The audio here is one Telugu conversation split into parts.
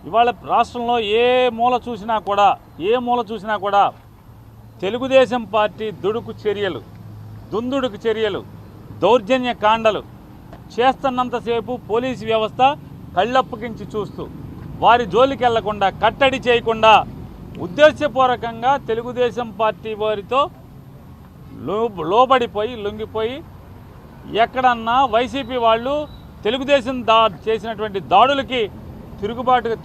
ఇవాళ రాష్ట్రంలో ఏ మూల చూసినా కూడా తెలుగుదేశం పార్టీ దుడుకు చర్యలు, దుందుడుకు చర్యలు, దౌర్జన్య కాండలు చేస్తున్నంతసేపు పోలీసు వ్యవస్థ కళ్ళప్పగించి చూస్తూ వారి జోలికి వెళ్లకుండా, కట్టడి చేయకుండా ఉద్దేశపూర్వకంగా తెలుగుదేశం పార్టీ వారితో లోబడిపోయి లొంగిపోయి ఎక్కడన్నా వైసీపీ వాళ్ళు తెలుగుదేశం చేసినటువంటి దాడులకి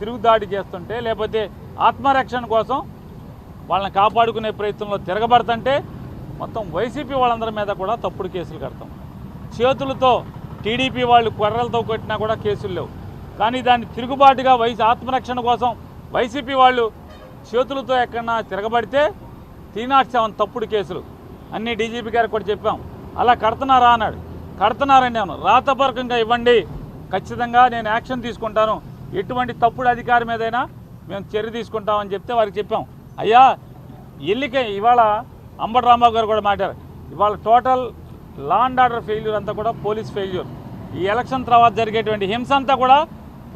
తిరుగుదాడి చేస్తుంటే, లేకపోతే ఆత్మరక్షణ కోసం వాళ్ళని కాపాడుకునే ప్రయత్నంలో తిరగబడుతుంటే మొత్తం వైసీపీ వాళ్ళందరి మీద కూడా తప్పుడు కేసులు కడతాం. చేతులతో టీడీపీ వాళ్ళు కొర్రలతో కొట్టినా కూడా కేసులు లేవు. కానీ దాన్ని తిరుగుబాటుగా ఆత్మరక్షణ కోసం వైసీపీ వాళ్ళు చేతులతో ఎక్కడన్నా తిరగబడితే 307 తప్పుడు కేసులు అన్నీ డీజీపీ గారికి కూడా చెప్పాం. అలా కడుతున్నారా అన్నాడు. కడుతున్నారని నేను రాతపూర్వకంగా ఇవ్వండి, ఖచ్చితంగా నేను యాక్షన్ తీసుకుంటాను, ఎటువంటి తప్పుడు అధికారి మీదైనా మేము చర్య తీసుకుంటామని చెప్తే వారికి చెప్పాం. అయ్యా ఇవాళ అంబటి రాంబాబు గారు కూడా మాట్లాడారు. ఇవాళ total law and order failure అంతా కూడా పోలీస్ ఫెయిల్యూర్. ఈ ఎలక్షన్ తర్వాత జరిగేటువంటి హింస అంతా కూడా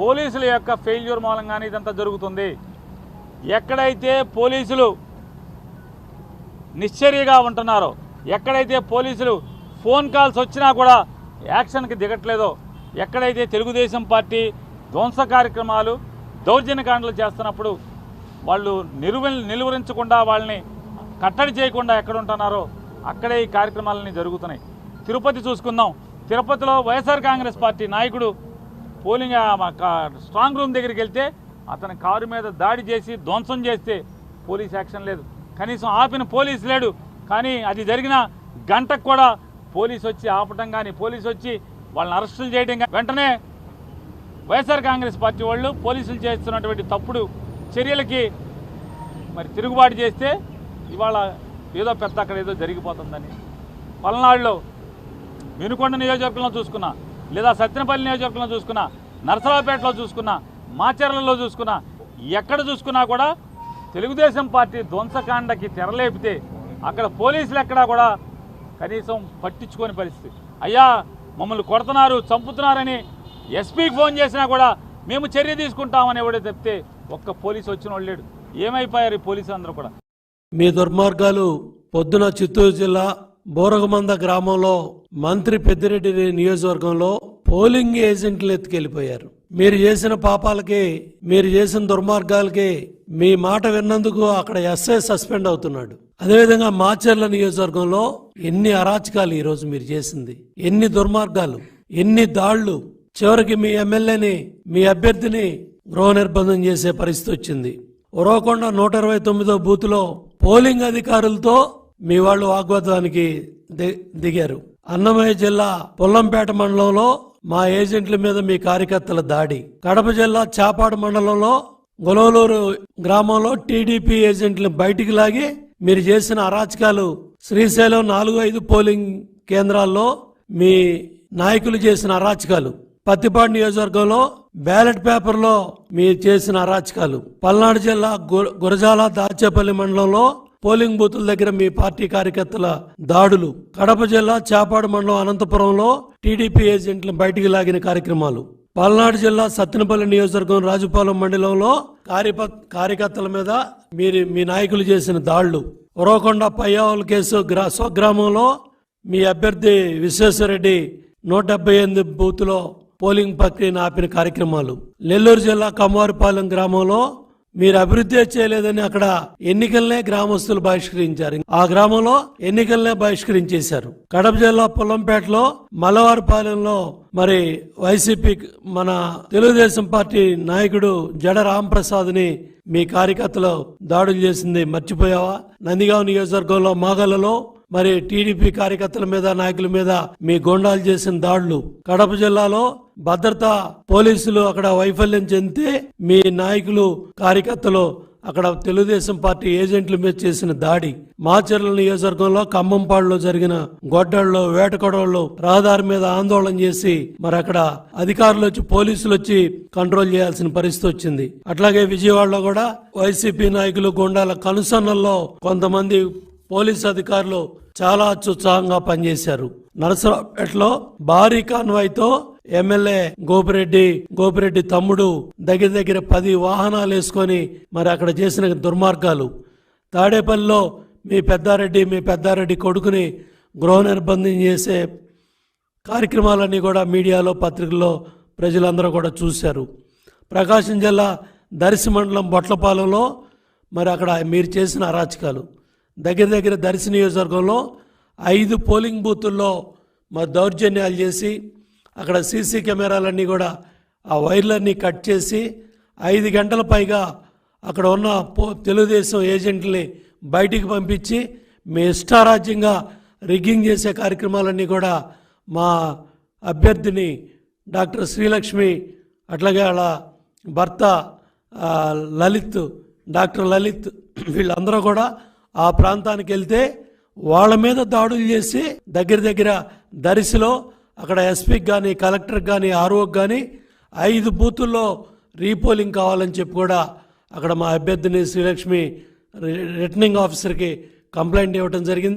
పోలీసుల యొక్క ఫెయిల్యూర్ మూలంగానే ఇదంతా జరుగుతుంది. ఎక్కడైతే పోలీసులు నిశ్చర్యగా ఉంటున్నారో, ఎక్కడైతే పోలీసులు ఫోన్ కాల్స్ వచ్చినా కూడా యాక్షన్కి దిగట్లేదో, ఎక్కడైతే తెలుగుదేశం పార్టీ ధ్వంస కార్యక్రమాలు, దౌర్జన్యకాండలు చేస్తున్నప్పుడు వాళ్ళు నిలువరించకుండా, వాళ్ళని కట్టడి చేయకుండా ఎక్కడ ఉంటున్నారో అక్కడే ఈ కార్యక్రమాలన్నీ జరుగుతున్నాయి. తిరుపతి చూసుకుందాం. తిరుపతిలో వైఎస్ఆర్ కాంగ్రెస్ పార్టీ నాయకుడు పోలింగ్ స్ట్రాంగ్ రూమ్ దగ్గరికి వెళ్తే అతని కారు మీద దాడి చేసి ధ్వంసం చేస్తే పోలీస్ యాక్షన్ లేదు. కనీసం ఆపిన పోలీసు లేడు. కానీ అది జరిగిన గంటకు కూడా పోలీసు వచ్చి ఆపటం కానీ, పోలీసు వచ్చి వాళ్ళని అరెస్టులు చేయడం కానీ, వెంటనే వైఎస్ఆర్ కాంగ్రెస్ పార్టీ వాళ్ళు పోలీసులు చేస్తున్నటువంటి తప్పుడు చర్యలకి మరి తిరుగుబాటు చేస్తే ఇవాళ ఏదో పెద్ద అక్కడ ఏదో జరిగిపోతుందని. పల్నాడులో వినుకొండ నియోజకవర్గంలో చూసుకున్నా, లేదా సత్తెనపల్లి నియోజకవర్గంలో చూసుకున్నా, నరసరావుపేటలో చూసుకున్నా, మాచర్లలో చూసుకున్నా, ఎక్కడ చూసుకున్నా కూడా తెలుగుదేశం పార్టీ ధ్వంసకాండకి తెరలేపితే అక్కడ పోలీసులు ఎక్కడా కూడా కనీసం పట్టించుకోని పరిస్థితి. అయ్యా మమ్మల్ని కొడుతున్నారు, చంపుతున్నారని ఎస్పీకి ఫోన్ చేసినా కూడా మేము చర్య తీసుకుంటామని ఎవడో చెప్తే ఒక్క పోలీసు వచ్చిన వాళ్ళు లేడు. ఏమైపోయారు ఈ పోలీసులు అందరూ కూడా? మీ దుర్మార్గాలు పొద్దున చిత్తూరు జిల్లా బోరగమంద గ్రామంలో మంత్రి పెద్దిరెడ్డి నియోజకవర్గంలో పోలింగ్ ఏజెంట్లు ఎత్తుకెళ్లిపోయారు. మీరు చేసిన పాపాలకి, మీరు చేసిన దుర్మార్గాలకి మీ మాట విన్నందుకు అక్కడ ఎస్ఐ సస్పెండ్ అవుతున్నాడు. అదేవిధంగా మాచర్ల నియోజకవర్గంలో ఎన్ని అరాచకాలు ఈరోజు మీరు చేసింది, ఎన్ని దుర్మార్గాలు, ఎన్ని దాళ్లు, చివరికి మీ ఎమ్మెల్యేని, మీ అభ్యర్థిని గృహ నిర్బంధం చేసే పరిస్థితి వచ్చింది. ఉరవకొండ 129వ బూత్లో పోలింగ్ అధికారులతో మీ వాళ్ళు వాగ్వాదానికి దిగారు. అన్నమయ్య జిల్లా పొల్లంపేట మండలంలో మా ఏజెంట్ల మీద మీ కార్యకర్తల దాడి. కడప జిల్లా చాపాడు మండలంలో గొలవలూరు గ్రామంలో టీడీపీ ఏజెంట్లను బయటికి లాగి మీరు చేసిన అరాచకాలు. శ్రీశైలం 4-5 పోలింగ్ కేంద్రాల్లో మీ నాయకులు చేసిన అరాచకాలు. పత్తిపాడు నియోజకవర్గంలో బ్యాలెట్ పేపర్లో మీరు చేసిన అరాచకాలు. పల్నాడు జిల్లా గురజాల దాచేపల్లి మండలంలో పోలింగ్ బూతుల దగ్గర మీ పార్టీ కార్యకర్తల దాడులు. కడప జిల్లా చాపాడు మండలం అనంతపురంలో టీడీపీ ఏజెంట్లను బయటికి లాగిన కార్యక్రమాలు. పల్నాడు జిల్లా సత్తెనపల్లి నియోజకవర్గం రాజుపాలెం మండలంలో కార్యకర్తల మీద మీ నాయకులు చేసిన దాళ్లు. ఉరవకొండ పయ్యావుల కేసు స్వగ్రామంలో మీ అభ్యర్థి విశ్వేశ్వరరెడ్డి 178 బూత్లో పోలింగ్ ప్రక్రియను ఆపిన కార్యక్రమాలు. నెల్లూరు జిల్లా కమ్మవారిపాలెం గ్రామంలో మీరు అభివృద్ధి చేయలేదని అక్కడ ఎన్నికలనే గ్రామస్తులు బహిష్కరించారు. ఆ గ్రామంలో ఎన్నికలనే బహిష్కరించేశారు. కడప జిల్లా పొల్లంపేటలో మలవారిపాలెంలో మరి వైసీపీ మన తెలుగుదేశం పార్టీ నాయకుడు జడ రాంప్రసాద్ ని మీ కార్యకర్తలు దాడులు చేసింది మర్చిపోయావా? నందిగాం నియోజకవర్గంలో మాగలలో మరి టీడీపీ కార్యకర్తల మీద, నాయకుల మీద మీ గోండాలు చేసిన దాడులు. కడప జిల్లాలో భద్రతా పోలీసులు అక్కడ వైఫల్యం చెందితే మీ నాయకులు, కార్యకర్తలు అక్కడ తెలుగుదేశం పార్టీ ఏజెంట్ల మీద చేసిన దాడి. మాచర్ల నియోజకవర్గంలో ఖమ్మంపాడులో జరిగిన గొడ్డళ్ళు, వేటకొడవళ్ళు రహదారి మీద ఆందోళన చేసి మరి అక్కడ అధికారులు వచ్చి, పోలీసులు వచ్చి కంట్రోల్ చేయాల్సిన పరిస్థితి వచ్చింది. అట్లాగే విజయవాడలో కూడా వైసీపీ నాయకులు, గోండాల కనుసన్నల్లో కొంతమంది పోలీసు అధికారులు చాలా అత్యుత్సాహంగా పనిచేశారు. నరసరావుపేటలో భారీ కాన్వాయ్తో ఎమ్మెల్యే గోపిరెడ్డి తమ్ముడు దగ్గర 10 వాహనాలు వేసుకొని మరి అక్కడ చేసిన దుర్మార్గాలు, తాడేపల్లిలో మీ పెద్దారెడ్డి కొడుకుని గృహ నిర్బంధం చేసే కార్యక్రమాలన్నీ కూడా మీడియాలో పత్రికల్లో ప్రజలందరూ కూడా చూశారు. ప్రకాశం జిల్లా దర్శి మండలం బొట్లపాలెంలో మరి అక్కడ మీరు చేసిన అరాచకాలు, దగ్గర దర్శి నియోజకవర్గంలో 5 పోలింగ్ బూతుల్లో మరి దౌర్జన్యాలు చేసి అక్కడ సీసీ కెమెరాలన్నీ కూడా ఆ వైర్లన్నీ కట్ చేసి 5 గంటల పైగా అక్కడ ఉన్న తెలుగుదేశం ఏజెంట్ని బయటికి పంపించి మీ ఇష్టారాజ్యంగా రిగ్గింగ్ చేసే కార్యక్రమాలన్నీ కూడా మా అభ్యర్థిని డాక్టర్ శ్రీలక్ష్మి అట్లాగే వాళ్ళ భర్త డాక్టర్ లలిత్ వీళ్ళందరూ కూడా ఆ ప్రాంతానికి వెళ్తే వాళ్ళ మీద దాడులు చేసి దగ్గర దర్శిలో అక్కడ ఎస్పీకి కానీ కలెక్టర్కి కానీ ఆర్ఓకి కానీ 5 బూతుల్లో రీపోలింగ్ కావాలని చెప్పి కూడా అక్కడ మా అభ్యర్థిని శ్రీలక్ష్మి రిటర్నింగ్ ఆఫీసర్కి కంప్లైంట్ ఇవ్వడం జరిగింది.